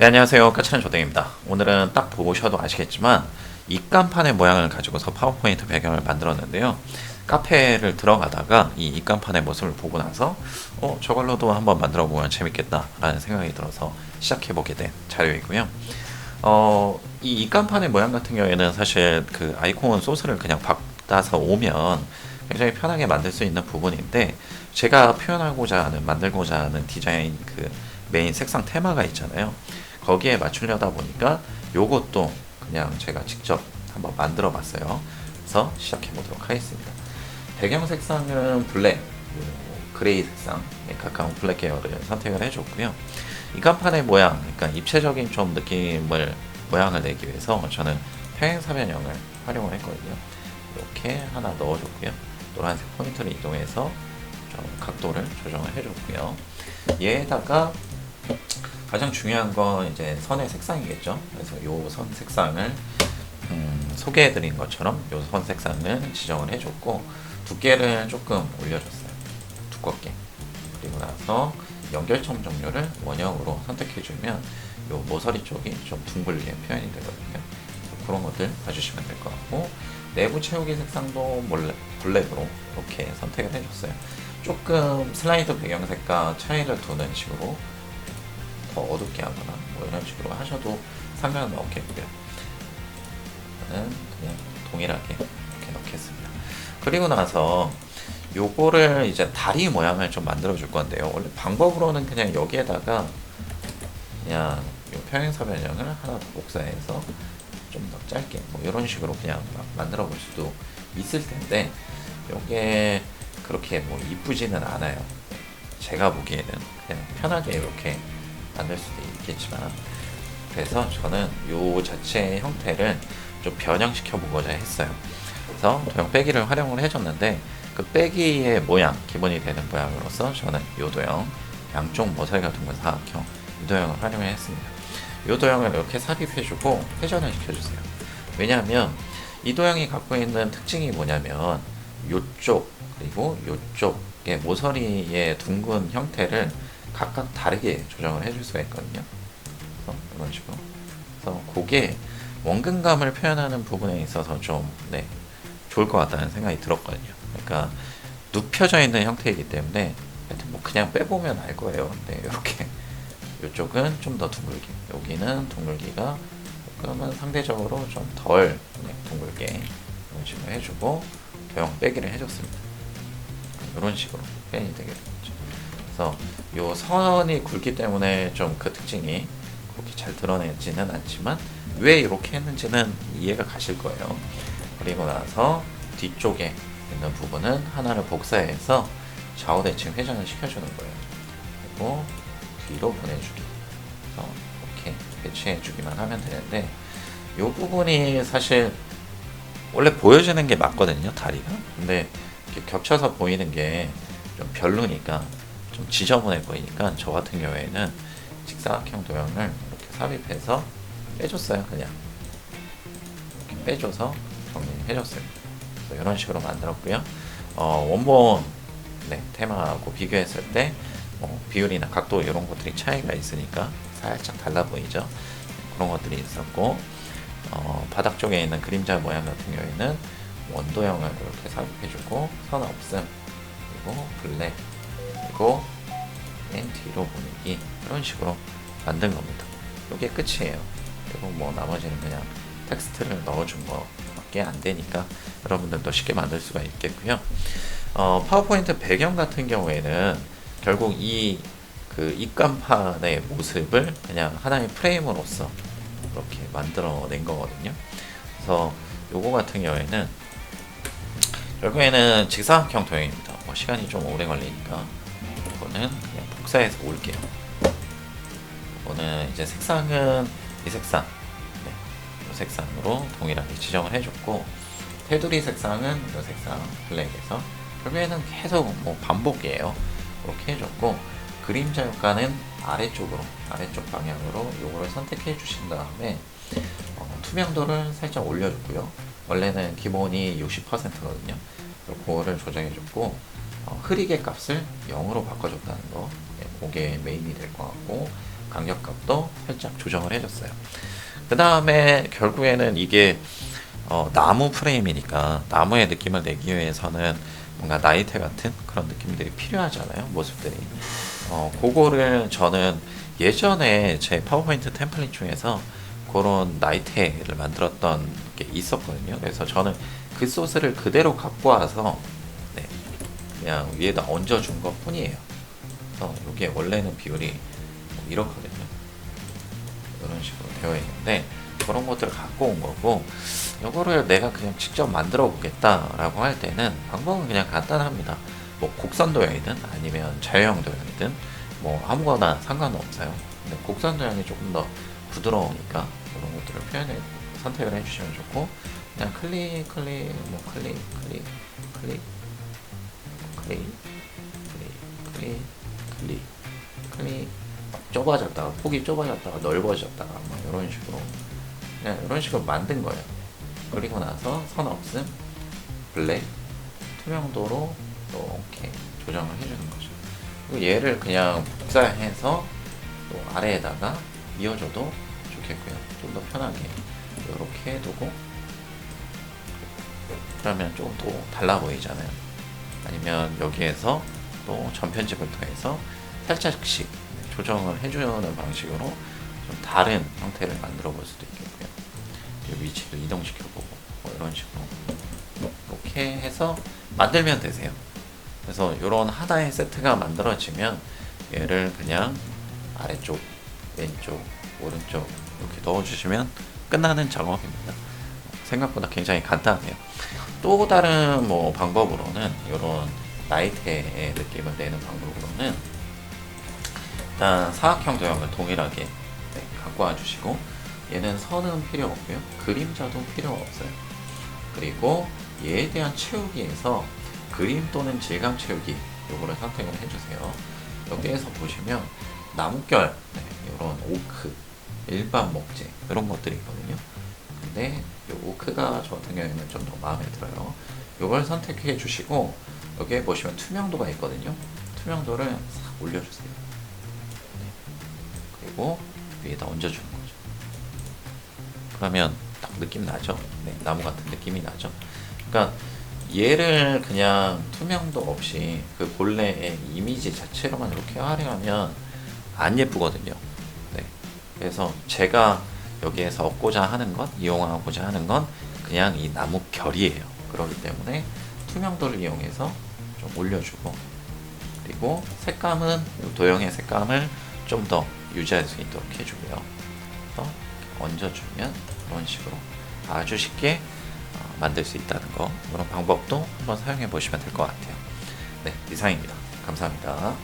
네, 안녕하세요. 까치는 조댕입니다. 오늘은 딱 보셔도 아시겠지만 입간판의 모양을 가지고서 파워포인트 배경을 만들었는데요. 카페를 들어가다가 이 입간판의 모습을 보고 나서 저걸로도 한번 만들어 보면 재밌겠다라는 생각이 들어서 시작해보게 된 자료이고요. 이 입간판의 모양 같은 경우에는 사실 그 아이콘 소스를 그냥 바꿔서 오면 굉장히 편하게 만들 수 있는 부분인데, 제가 표현하고자 하는, 만들고자 하는 디자인 그 메인 색상 테마가 있잖아요. 거기에 맞추려다 보니까 요것도 그냥 제가 직접 한번 만들어 봤어요. 그래서 시작해 보도록 하겠습니다. 배경 색상은 블랙, 그레이 색상에 가까운 블랙 계열을 선택을 해줬고요. 이 간판의 모양, 그러니까 입체적인 좀 느낌을, 모양을 내기 위해서 저는 평행사변형을 활용을 했거든요. 이렇게 하나 넣어줬고요. 노란색 포인트를 이동해서 좀 각도를 조정을 해줬고요. 얘에다가 가장 중요한 건 이제 선의 색상이겠죠. 그래서 요 선 색상을 소개해드린 것처럼 요 선 색상을 지정을 해줬고, 두께를 조금 올려줬어요. 두껍게. 그리고 나서 연결점 종류를 원형으로 선택해주면 요 모서리 쪽이 좀 둥글게 표현이 되거든요. 그런 것들 봐주시면 될 것 같고, 내부 채우기 색상도 블랙으로 이렇게 선택을 해줬어요. 조금 슬라이드 배경색과 차이를 두는 식으로 더 어둡게 하거나 뭐 이런 식으로 하셔도 상관은 없겠고요. 저는 그냥 동일하게 이렇게 넣겠습니다. 그리고 나서 요거를 이제 다리 모양을 좀 만들어 줄 건데요. 원래 방법으로는 그냥 여기에다가 그냥 요 평행사 변형을 하나 더 복사해서 좀 더 짧게 뭐 이런 식으로 그냥 만들어 볼 수도 있을 텐데, 요게 그렇게 뭐 이쁘지는 않아요. 제가 보기에는 그냥 편하게 이렇게 만들 수도 있겠지만, 그래서 저는 요 자체의 형태를 좀 변형시켜 보고자 했어요. 그래서 도형 빼기를 활용을 해줬는데, 그 빼기의 모양, 기본이 되는 모양으로서 저는 요 도형, 양쪽 모서리 같은 건 사각형, 이 도형을 활용을 했습니다. 요 도형을 이렇게 삽입해주고 회전을 시켜주세요. 왜냐하면 이 도형이 갖고 있는 특징이 뭐냐면, 요쪽 그리고 요쪽의 모서리의 둥근 형태를 각각 다르게 조정을 해줄 수가 있거든요. 이런 식으로. 그래서 그게 원근감을 표현하는 부분에 있어서 좀 좋을 것 같다는 생각이 들었거든요. 그러니까 눕혀져 있는 형태이기 때문에 하여튼 뭐 그냥 빼보면 알 거예요. 이렇게 이쪽은 좀 더 둥글게, 여기는 둥글기가 그러면 상대적으로 좀 덜 둥글게 이런 식으로 해주고 도형 빼기를 해줬습니다. 이런 식으로 표현이 되게 되겠죠. 그래서 요 선이 굵기 때문에 좀 그 특징이 그렇게 잘 드러내지는 않지만 왜 이렇게 했는지는 이해가 가실 거예요. 그리고 나서 뒤쪽에 있는 부분은 하나를 복사해서 좌우 대칭 회전을 시켜주는 거예요. 그리고 뒤로 보내주기. 그래서 이렇게 배치해주기만 하면 되는데, 이 부분이 사실 원래 보여지는 게 맞거든요, 다리가. 근데 이렇게 겹쳐서 보이는 게 좀 별로니까, 좀 지저분해 보이니까 저 같은 경우에는 직사각형 도형을 이렇게 삽입해서 빼줬어요. 그냥 이렇게 빼줘서 정리해줬습니다. 그래서 이런 식으로 만들었고요. 원본 테마하고 비교했을 때 비율이나 각도 이런 것들이 차이가 있으니까 살짝 달라 보이죠. 그런 것들이 있었고, 바닥 쪽에 있는 그림자 모양 같은 경우에는 원도형을 이렇게 삽입해주고 선 없음, 그리고 블랙, 그리고 맨 뒤로 보내기, 이런 식으로 만든 겁니다. 이게 끝이에요. 그리고 뭐 나머지는 그냥 텍스트를 넣어준 거밖에 안 되니까 여러분들도 쉽게 만들 수가 있겠고요. 파워포인트 배경 같은 경우에는 결국 이 그 입간판의 모습을 그냥 하나의 프레임으로서 이렇게 만들어낸 거거든요. 그래서 요거 같은 경우에는 결국에는 직사각형 도형입니다. 뭐 시간이 좀 오래 걸리니까 이거는 그냥 복사해서 올게요. 이거는 이제 색상은 이 색상, 이 색상으로 동일하게 지정을 해줬고, 테두리 색상은 이 색상 블랙에서 결국에는 계속 뭐 반복이에요. 이렇게 해줬고, 그림자 효과는 아래쪽 방향으로 요거를 선택해 주신 다음에 투명도를 살짝 올려줬고요. 원래는 기본이 60%거든요. 그거를 조정해줬고, 흐리게 값을 0으로 바꿔줬다는 거, 그게 메인이 될 것 같고, 간격값도 살짝 조정을 해줬어요. 그 다음에 결국에는 이게 나무 프레임이니까 나무의 느낌을 내기 위해서는 뭔가 나이테 같은 그런 느낌들이 필요하잖아요. 모습들이. 그거를 저는 예전에 제 파워포인트 템플릿 중에서 그런 나이테를 만들었던 게 있었거든요. 그래서 저는 그 소스를 그대로 갖고 와서 네, 그냥 위에다 얹어준 것 뿐이에요. 그래서 이게 원래는 비율이 이렇거든요. 이런 식으로 되어 있는데 그런 것들을 갖고 온 거고, 이거를 내가 그냥 직접 만들어 보겠다라고 할 때는 방법은 그냥 간단합니다. 뭐 곡선 도형이든 아니면 자유형 도형이든 뭐 아무거나 상관은 없어요. 근데 곡선 도형이 조금 더 부드러우니까 이런 것들을 선택을 해주시면 좋고, 그냥 클릭 뭐 클릭 좁아졌다가 폭이 좁아졌다가 넓어졌다가 뭐 이런 식으로 그냥 이런 식으로 만든 거예요. 그리고 나서 선 없음, 블랙, 투명도로 이렇게 조정을 해주는 거죠. 그리고 얘를 그냥 복사해서 또 아래에다가 이어줘도 좋겠고요. 좀 더 편하게 이렇게 두고, 그러면 조금 더 달라 보이잖아요. 아니면 여기에서 또 전편집을 통해서 살짝씩 조정을 해주는 방식으로 좀 다른 형태를 만들어 볼 수도 있겠고요. 위치도 이동시켜보고 뭐 이런 식으로 이렇게 해서 만들면 되세요. 그래서 이런 하나의 세트가 만들어지면 얘를 그냥 아래쪽, 왼쪽, 오른쪽 이렇게 넣어주시면 끝나는 작업입니다. 생각보다 굉장히 간단해요. 또 다른 뭐 방법으로는 이런 나이테의 느낌을 내는 방법으로는 일단 사각형 도형을 동일하게 갖고 와주시고, 얘는 선은 필요 없고요. 그림자도 필요 없어요. 그리고 얘에 대한 채우기에서 그림 또는 질감 채우기 요거를 선택을 해주세요. 여기에서 보시면 나뭇결, 이런 오크, 일반 목재 이런 것들이 있거든요. 근데 이 오크가 저 같은 경우에는 좀 더 마음에 들어요. 요걸 선택해 주시고 여기에 보시면 투명도가 있거든요. 투명도를 싹 올려주세요. 그리고 위에다 얹어주는 거죠. 그러면 딱 느낌 나죠? 네, 나무 같은 느낌이 나죠? 그러니까 얘를 그냥 투명도 없이 그 본래의 이미지 자체로만 이렇게 활용하면 안 예쁘거든요. 네, 그래서 제가 여기에서 얻고자 하는 것, 이용하고자 하는 건 그냥 이 나무 결이에요. 그렇기 때문에 투명도를 이용해서 좀 올려주고, 그리고 색감은 도형의 색감을 좀 더 유지할 수 있도록 해주고요. 그래서 얹어주면 이런 식으로 아주 쉽게 만들 수 있다는 거, 이런 방법도 한번 사용해 보시면 될 것 같아요. 네, 이상입니다. 감사합니다.